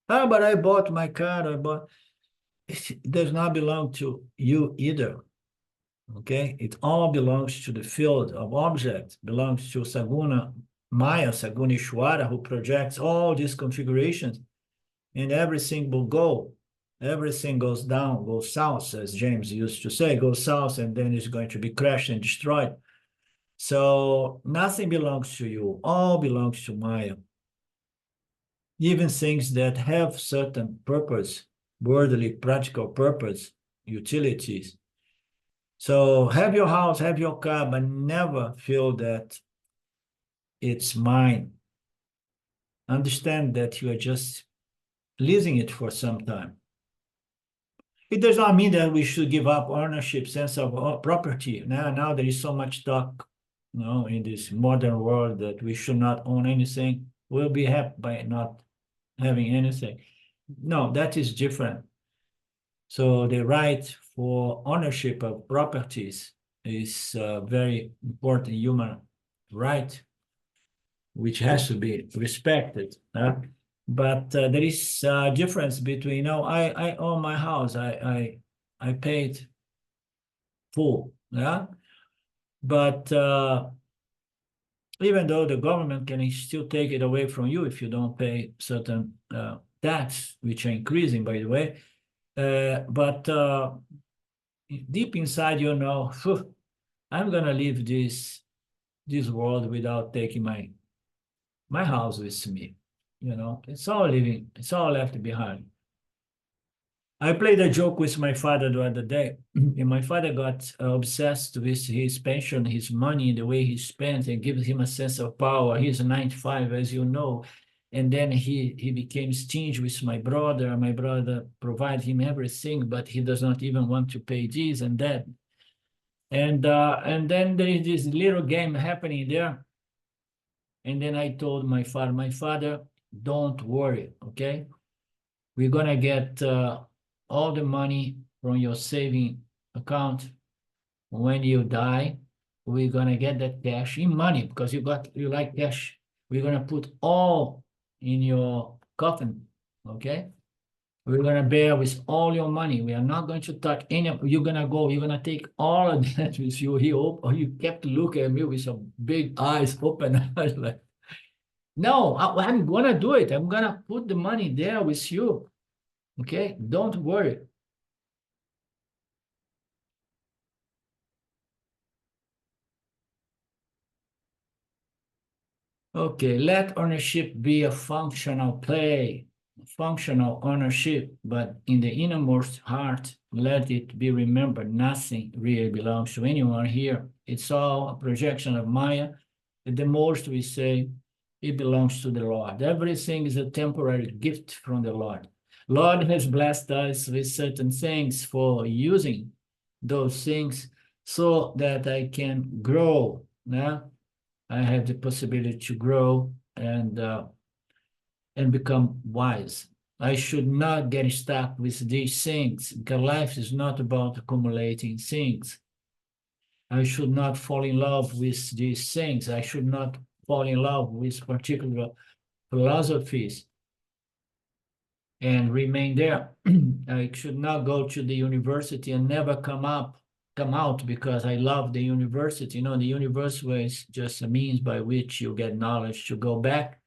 Oh, but I bought my car, it does not belong to you either. Okay, it all belongs to the field of objects, belongs to Saguna Maya, Saguna Ishwara, who projects all these configurations, and everything will go. Everything goes down, goes south, as James used to say, goes south, and then it's going to be crashed and destroyed. So nothing belongs to you, all belongs to Maya. Even things that have certain purpose, worldly, practical purpose, utilities. So have your house, have your car, but never feel that it's mine. Understand that you are just leasing it for some time. It does not mean that we should give up ownership, sense of property. Now there is so much talk, you know, in this modern world that we should not own anything. We'll be happy by not having anything. No, that is different. So the right for ownership of properties is a very important human right, which has to be respected. But there is a difference between, you know, I own my house, I paid full, yeah. But even though the government can still take it away from you if you don't pay certain tax, which are increasing, by the way. But deep inside, you know, I'm going to leave this this world without taking my house with me. You know, it's all living, it's all left behind. I played a joke with my father the other day, and my father got obsessed with his pension, his money, the way he spent, and gives him a sense of power. He's 95, as you know. And then he became stingy with my brother. My brother provided him everything, but he does not even want to pay this and that. And then there is this little game happening there. And then I told my father, don't worry, okay? We're gonna get all the money from your saving account. When you die, we're gonna get that cash in money because you like cash. We're gonna put all in your coffin, okay? We're gonna bear with all your money. We are not going to touch any. You're gonna take all of that with you. He kept looking at me with some big eyes, open eyes, like, no, I'm gonna do it. I'm gonna put the money there with you. Okay, don't worry. Okay, let ownership be a functional play, functional ownership, but in the innermost heart, let it be remembered, nothing really belongs to anyone here. It's all a projection of Maya. At the most we say, it belongs to the Lord. Everything is a temporary gift from the Lord. Lord has blessed us with certain things for using those things so that I can grow. Yeah? I have the possibility to grow and become wise. I should not get stuck with these things because life is not about accumulating things. I should not fall in love with these things. I should not fall in love with particular philosophies and remain there. I should not go to the university and never come out because I love the university. You know, the university is just a means by which you get knowledge to go back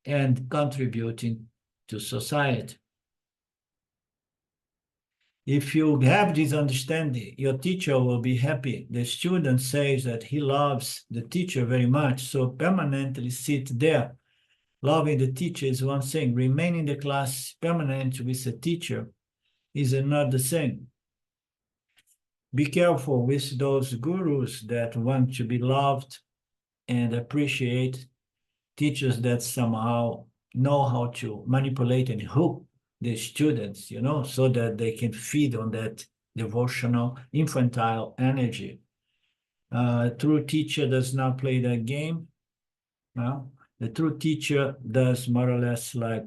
and contributing to society. If you have this understanding, your teacher will be happy. The student says that he loves the teacher very much, so permanently sit there. Loving the teacher is one thing. Remaining in the class permanent with the teacher is another thing. Be careful with those gurus that want to be loved and appreciate, teachers that somehow know how to manipulate and hook the students, you know, so that they can feed on that devotional, infantile energy. True teacher does not play that game. No? The true teacher does more or less like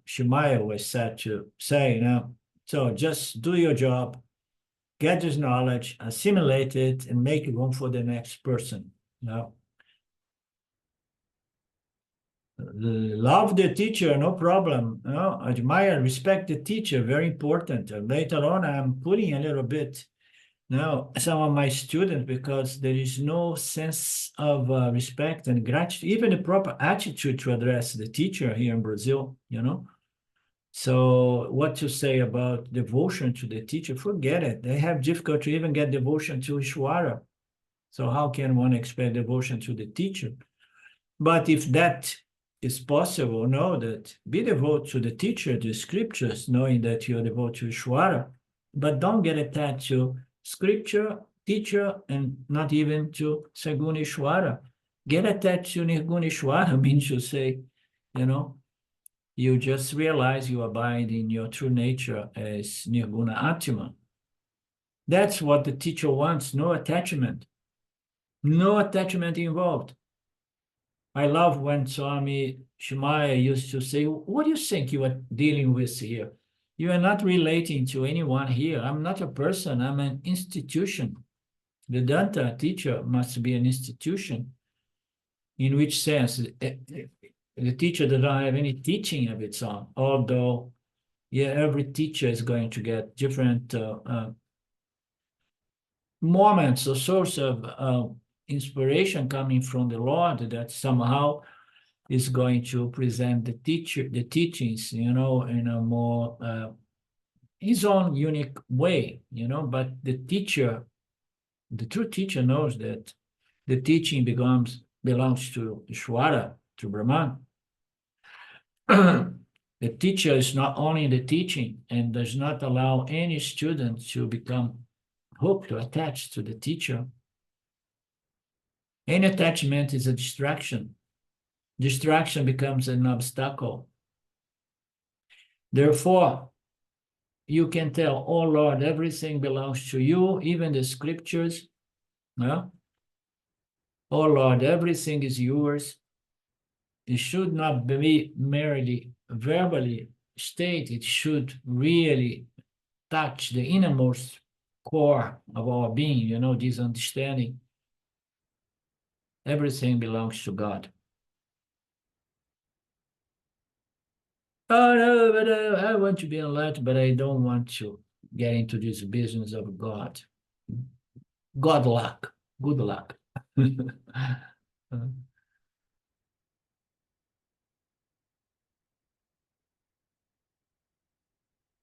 Shemaiah was said to say, you know, so just do your job, get this knowledge, assimilate it, and make room for the next person. You know? Love the teacher, no problem. You know? Admire, respect the teacher, very important. Later on, I'm putting a little bit now some of my students because there is no sense of respect and gratitude, even the proper attitude to address the teacher here in Brazil, you know. So what to say about devotion to the teacher? Forget it. They have difficulty to even get devotion to Ishwara. So how can one expect devotion to the teacher? But if that is possible, know that be devoted to the teacher, the scriptures, knowing that you're devoted to Ishwara, but don't get attached to scripture, teacher, and not even to Saguna Ishwara. Get attached to Nirguna Ishwara means to say, you know, you just realize you abide in your true nature as Nirguna Atma. That's what the teacher wants, no attachment. No attachment involved. I love when Swami Shemaiah used to say, what do you think you are dealing with here? You are not relating to anyone here. I'm not a person, I'm an institution. The Vedanta teacher must be an institution. In which sense? The teacher does not have any teaching of its own, although yeah, every teacher is going to get different moments or source of inspiration coming from the Lord that somehow is going to present the teachings, you know, in a more his own unique way, you know. But the teacher, the true teacher knows that the teaching belongs to Ishvara, to Brahman. The teacher is not only the teaching and does not allow any student to become hooked or attached to the teacher. Any attachment is a distraction. Distraction becomes an obstacle. Therefore, you can tell, oh Lord, everything belongs to you, even the scriptures. No? Oh Lord, everything is yours. It should not be merely verbally stated, it should really touch the innermost core of our being, this understanding. Everything belongs to God. Oh, no, but I want to be enlightened, but I don't want to get into this business of God. God luck. Good luck.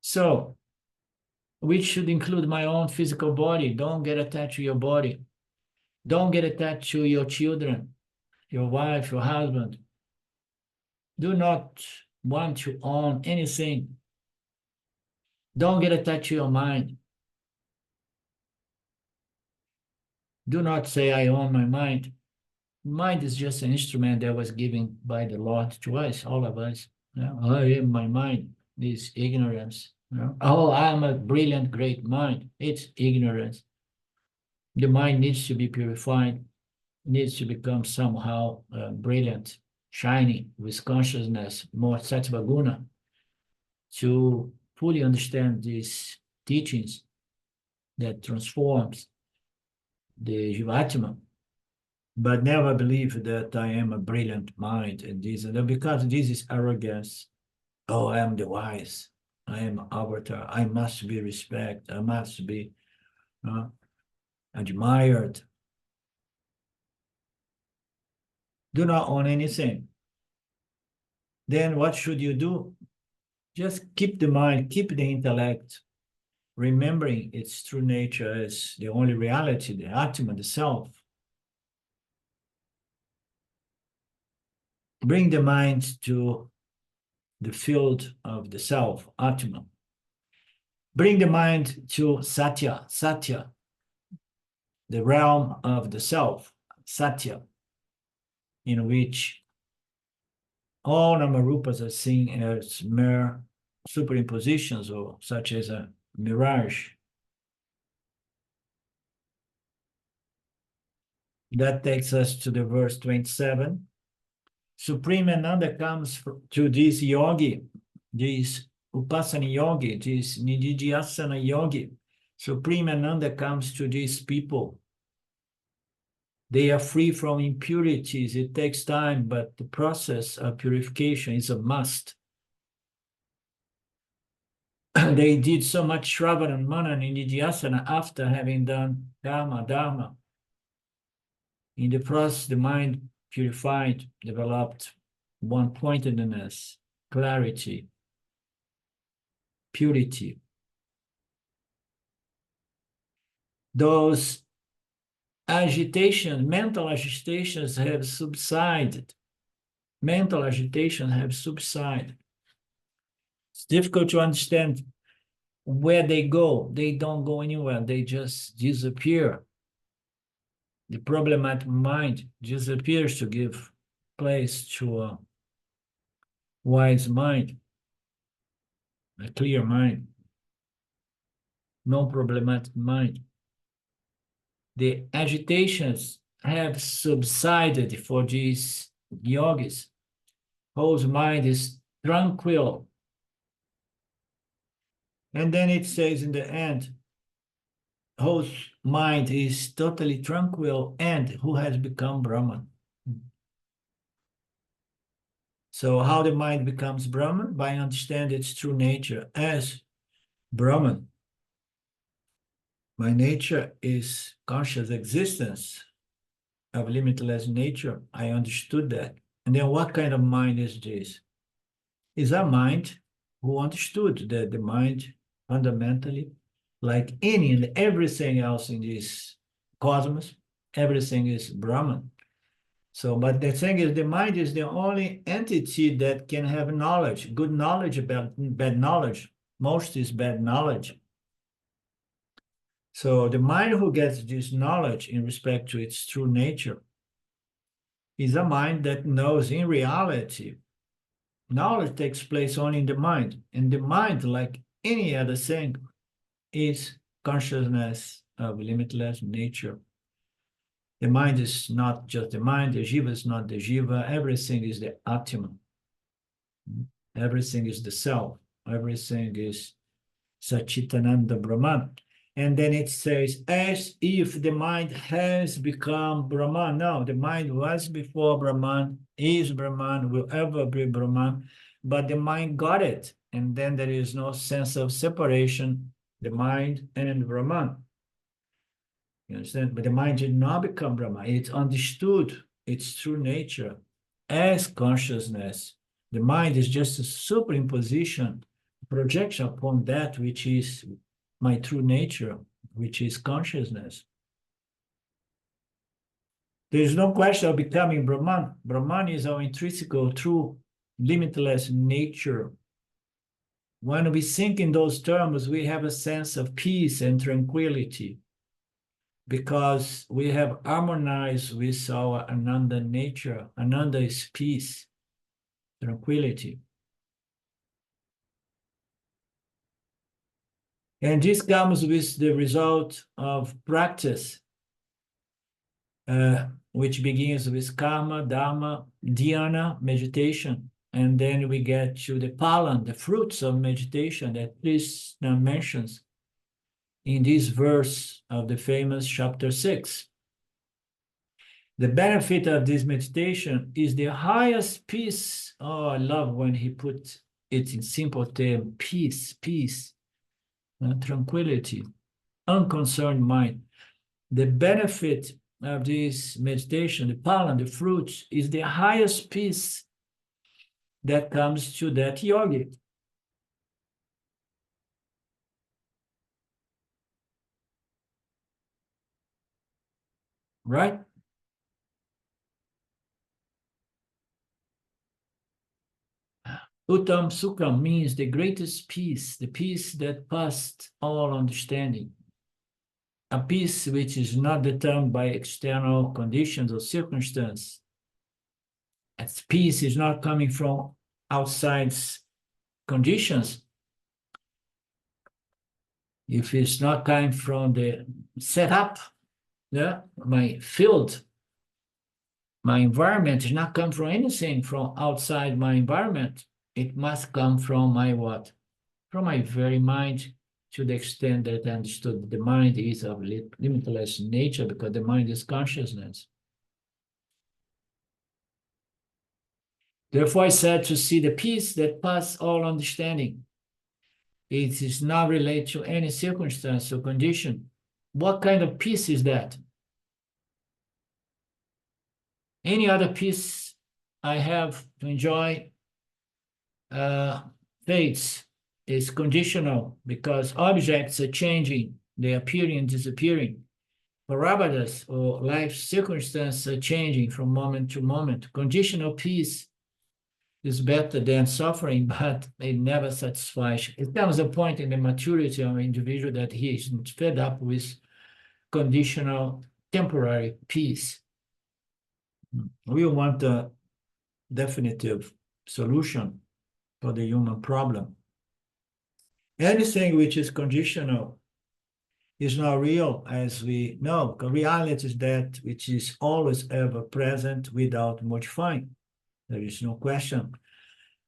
So, which should include my own physical body. Don't get attached to your body. Don't get attached to your children, your wife, your husband. Do not want to own anything. Don't get attached to your mind. Do not say, I own my mind. Mind is just an instrument that was given by the Lord to us, all of us. I am my mind. This ignorance. Oh, I am a brilliant, great mind. It's ignorance. The mind needs to be purified, needs to become somehow brilliant, shining with consciousness, more sattva guna, to fully understand these teachings that transforms the Jivatma, but never believe that I am a brilliant mind and this and that, because this is arrogance. Oh, I am the wise. I am avatar. I must be respected. I must be admired. Do not own anything. Then what should you do? Just keep the mind, keep the intellect, remembering its true nature as the only reality, the Atma, the self. Bring the mind to the field of the self, Atma. Bring the mind to Satya, Satya, the realm of the self, Satya, in which all Namarupas are seen as mere superimpositions, or such as a mirage. That takes us to the verse 27. Supreme Ananda comes to this yogi, this Upasana yogi, this Nididhyasana yogi. Supreme Ananda comes to these people. They are free from impurities. It takes time, but the process of purification is a must. They did so much Shravana and Manan in Nidhyasana after having done Dharma. In the process, the mind purified, developed one-pointedness, clarity, purity. Those agitations, mental agitations have subsided. Mental agitations have subsided. It's difficult to understand where they go. They don't go anywhere. They just disappear. The problematic mind disappears to give place to a wise mind, a clear mind, non-problematic mind. The agitations have subsided for these yogis, whose mind is tranquil. And then it says in the end, whose mind is totally tranquil and who has become Brahman. So how the mind becomes Brahman? By understanding its true nature as Brahman. My nature is conscious existence of limitless nature. I understood that. And then what kind of mind is this? Is a mind who understood that the mind fundamentally, like any and everything else in this cosmos, everything is Brahman. So, but the thing is, the mind is the only entity that can have knowledge, good knowledge about bad knowledge. Most is bad knowledge. So the mind who gets this knowledge in respect to its true nature is a mind that knows in reality, knowledge takes place only in the mind. And the mind, like any other thing, is consciousness of limitless nature. The mind is not just the mind, the jiva is not the jiva, everything is the Atma. Everything is the self, everything is Satchitananda Brahman. And then it says, as if the mind has become Brahman. No, the mind was before Brahman, is Brahman, will ever be Brahman, but the mind got it. And then there is no sense of separation, the mind and Brahman. You understand? But the mind did not become Brahman. It understood its true nature as consciousness. The mind is just a superimposition, projection upon that which is my true nature, which is consciousness. There is no question of becoming Brahman. Brahman is our intrinsic, true, limitless nature. When we think in those terms, we have a sense of peace and tranquility because we have harmonized with our Ananda nature. Ananda is peace, tranquility. And this comes with the result of practice, which begins with karma, dharma, dhyana, meditation. And then we get to the palan, the fruits of meditation that Krishna mentions in this verse of the famous chapter 6. The benefit of this meditation is the highest peace. Oh, I love when he put it in simple terms, peace, tranquility, unconcerned mind. The benefit of this meditation, the palan, the fruits, is the highest peace that comes to that yogi. Right? Uttam Sukham means the greatest peace, the peace that passed all understanding. A peace which is not determined by external conditions or circumstance. Its peace is not coming from outside conditions. If it's not coming from the setup, yeah, my field, my environment is not coming from anything from outside my environment. It must come from my what? From my very mind, to the extent that I understood the mind is of limitless nature, because the mind is consciousness. Therefore, I said to see the peace that passes all understanding. It is not related to any circumstance or condition. What kind of peace is that? Any other peace I have to enjoy fades, is conditional because objects are changing, they appearing and disappearing. Parabadas or life circumstances are changing from moment to moment. Conditional peace is better than suffering, but it never satisfies. It comes a point in the maturity of an individual that he is fed up with conditional, temporary peace. We want a definitive solution for the human problem. Anything which is conditional is not real, as we know. Reality is that which is always ever present without modifying. There is no question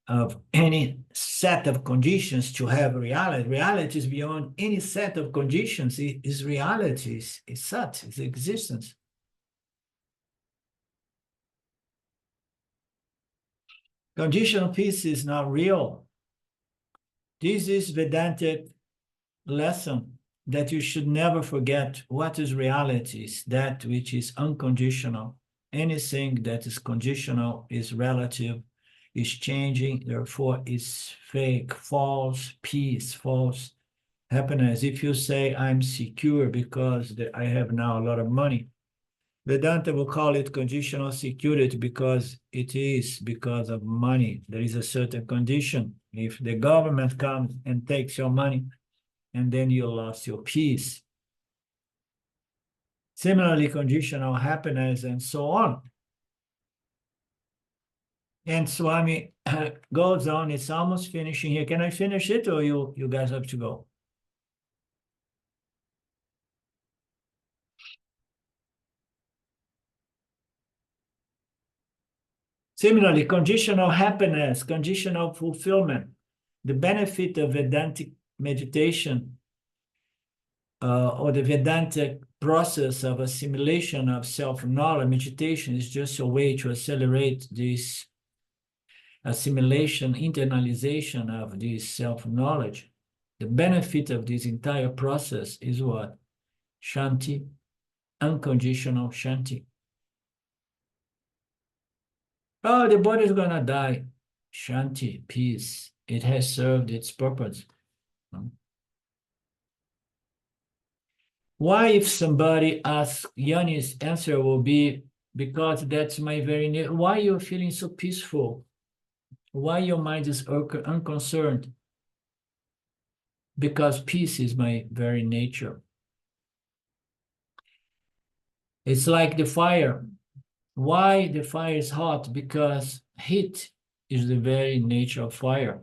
of any set of conditions to have reality. Reality is beyond any set of conditions. It is reality, it's Sat, it's existence. Conditional peace is not real. This is Vedantic lesson that you should never forget. What is reality? Is that which is unconditional. Anything that is conditional is relative, is changing, therefore is fake, false peace, false happiness. If you say I'm secure because I have now a lot of money, Vedanta will call it conditional security because it is because of money. There is a certain condition. If the government comes and takes your money, and then you lost your peace. Similarly, conditional happiness and so on. And Swami goes on, it's almost finishing here. Can I finish it or you guys have to go? Similarly, conditional happiness, conditional fulfillment, the benefit of Vedantic meditation or the Vedantic process of assimilation of self-knowledge, meditation is just a way to accelerate this assimilation, internalization of this self-knowledge. The benefit of this entire process is what? Shanti, unconditional Shanti. Oh, the body is going to die. Shanti, peace. It has served its purpose. Why, if somebody asks, Yanni's answer will be, because that's my very nature. Why you're feeling so peaceful? Why your mind is unconcerned? Because peace is my very nature. It's like the fire. Why the fire is hot? Because heat is the very nature of fire.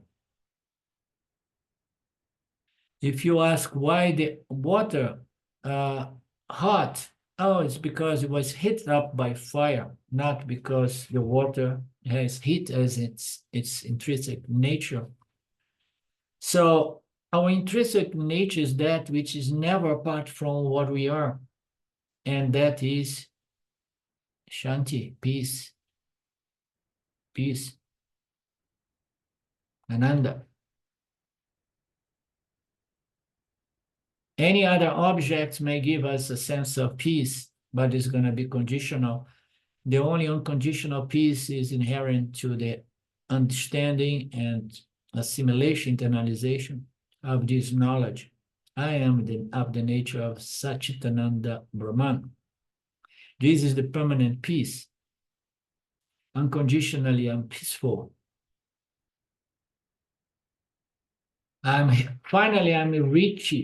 If you ask why the water hot, oh, it's because it was heated up by fire, not because the water has heat as its intrinsic nature. So our intrinsic nature is that which is never apart from what we are, and that is Shanti, peace, peace, Ananda. Any other objects may give us a sense of peace, but it's going to be conditional. The only unconditional peace is inherent to the understanding and assimilation, internalization of this knowledge. I am of the nature of Satchitananda Brahman. This is the permanent peace. Unconditionally, I'm peaceful. I'm rich.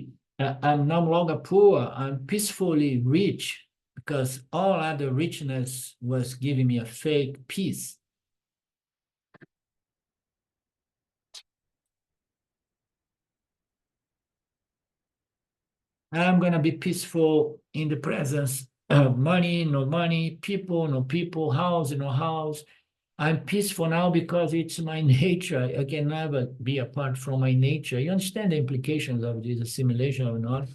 I'm no longer poor. I'm peacefully rich because all other richness was giving me a fake peace. I'm going to be peaceful in the presence of money, no money, people, no people, house, no house. I'm peaceful now because it's my nature. I can never be apart from my nature. You understand the implications of this assimilation or not?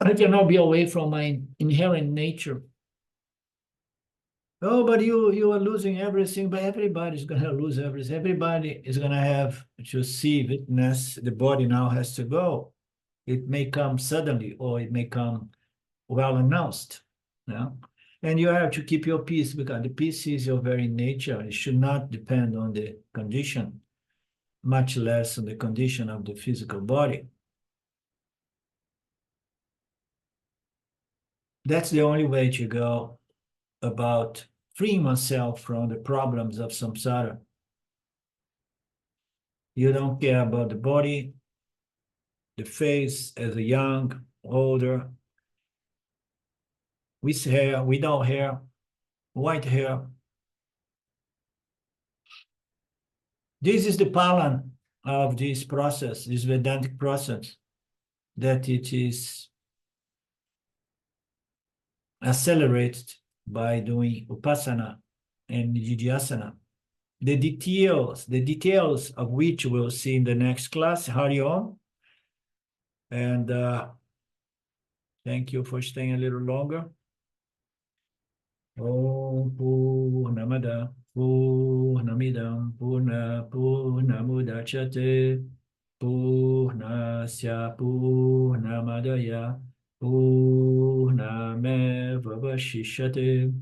I cannot be away from my inherent nature. Oh, but you are losing everything, but everybody's going to lose everything. Everybody is going to have to see, witness, the body now has to go. It may come suddenly or it may come well announced. Yeah? And you have to keep your peace because the peace is your very nature. It should not depend on the condition, much less on the condition of the physical body. That's the only way to go about freeing oneself from the problems of samsara. You don't care about the body, the face as a young, older, with hair, without hair, white hair. This is the palan of this process, this Vedantic process, that it is accelerated by doing upasana and nididhyasana. The details of which we'll see in the next class. Hari Om. And thank you for staying a little longer. Om Purnamada Purnamidam Purnamudachyate Purnasya Purnamadaya Purnameva Vashishyate.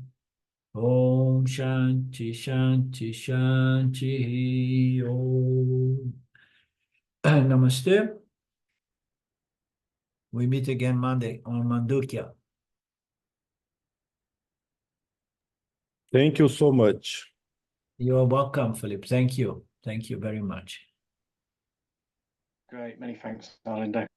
Om Shanti Shanti Shanti Om. Namaste. We meet again Monday on Mandukya. Thank you so much. You're welcome, Philip. Thank you. Thank you very much. Great, many thanks, Ananda.